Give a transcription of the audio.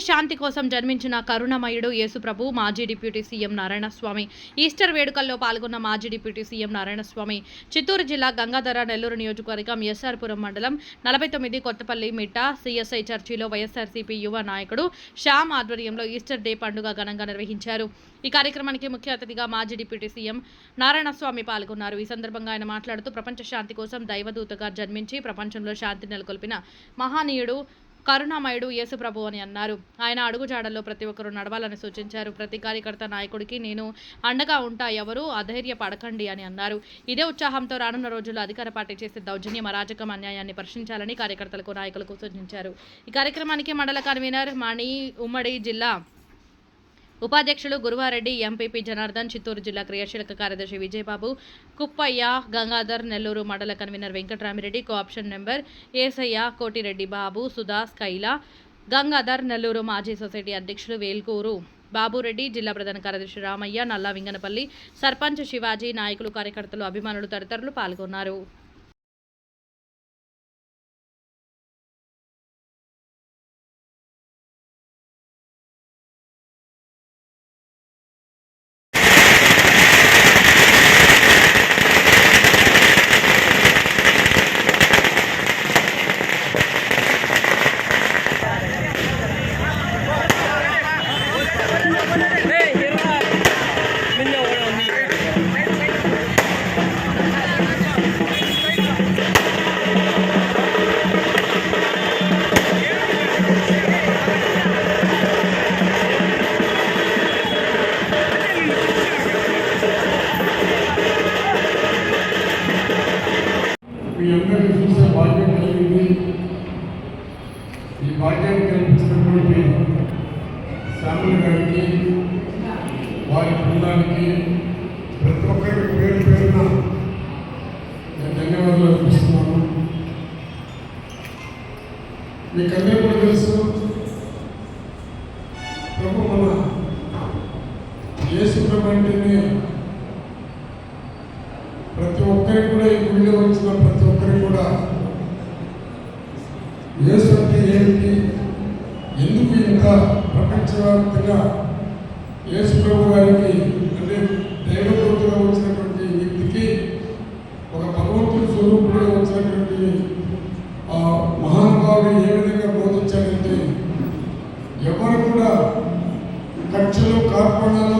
శాంతి కోసం జన్మించిన కరుణమయుడు యేసుప్రభు మాజీ డిప్యూటీ సీఎం నారాయణస్వామి ఈస్టర్ వేడుకల్లో పాల్గొన్న మాజీ డిప్యూటీ సీఎం నారాయణస్వామి చిత్తూరు జిల్లా గంగాధర నెల్లూరు నియోజకవర్గం ఎస్ఆర్పురం మండలం 49 కొత్తపల్లి మిట్ట సిఎస్ఐ చర్చిలో వైఎస్ఆర్సీపీ యువ నాయకుడు శ్యామ్ ఆధ్వర్యంలో ఈస్టర్ డే పండుగ ఘనంగా నిర్వహించారు। ఈ కార్యక్రమానికి ముఖ్య అతిథిగా మాజీ డిప్యూటీ సీఎం నారాయణస్వామి పాల్గొన్నారు। ఈ సందర్భంగా ఆయన మాట్లాడుతూ ప్రపంచ శాంతి కోసం దైవదూతగా జన్మించి ప్రపంచంలో శాంతి నెలకొల్పిన మహానీయుడు కరుణామయుడు యేసుప్రభు అని అన్నారు। ఆయన అడుగుజాడల్లో ప్రతి ఒక్కరూ నడవాలని సూచించారు। ప్రతి కార్యకర్త నాయకుడికి నేను అండగా ఉంటా, ఎవరూ అధైర్యపడకండి అని అన్నారు। ఇదే ఉత్సాహంతో రానున్న రోజుల్లో అధికార పార్టీ చేసే దౌర్జన్యం, అరాజకం, అన్యాయాన్ని ప్రశ్నించాలని కార్యకర్తలకు నాయకులకు సూచించారు। ఈ కార్యక్రమానికి మండల కన్వీనర్ మణి, ఉమ్మడి జిల్లా ఉపాధ్యక్షులు గురువారెడ్డి, ఎంపీపీ జనార్దన్, చిత్తూరు జిల్లా క్రియాశీలక కార్యదర్శి విజయబాబు, కుప్పయ్య, గంగాధర్, నెల్లూరు మండల కన్వీనర్ వెంకటరామిరెడ్డి, కోఆప్షన్ నెంబర్ ఏసయ్య, కోటిరెడ్డి బాబు, సుధా, స్కైలా, గంగాధర్, నెల్లూరు మాజీ సొసైటీ అధ్యక్షులు వేల్కూరు బాబురెడ్డి, జిల్లా ప్రధాన కార్యదర్శి రామయ్య, నల్లా వింగనపల్లి సర్పంచ్ శివాజీ, నాయకులు, కార్యకర్తలు, అభిమానులు తదితరులు పాల్గొన్నారు। మీ అందరికీ చూసే భాగ్యం కలిగింది। ఈ భాగ్యాన్ని కల్పించినటువంటి శ్యామల గారికి, వారి బృందానికి, ప్రతి ఒక్కరికి పేరు పేరున నేను ధన్యవాదాలు అర్పిస్తున్నాను। మీకందరూ కూడా తెలుసు, ప్రభు మన యేసుప్రభు అంటేనే ప్రతి ఒక్కరికి కూడా ఈ గుడిలో వచ్చిన ప్రతి ఒక్కరికి కూడా యేసు అంటే ఏమిటి, ఎందుకు ఇంత ప్రపంచవ్యాప్తంగా యేసు ప్రభు గారికి అంటే దైవదూతగా వచ్చినటువంటి వ్యక్తికి, ఒక భగవంతుడి స్వరూపుడిగా వచ్చినటువంటి ఆ మహానుభావుడు ఏ విధంగా బోధించాడంటే, ఎవరు కూడా కక్షలు, కార్పణాలు,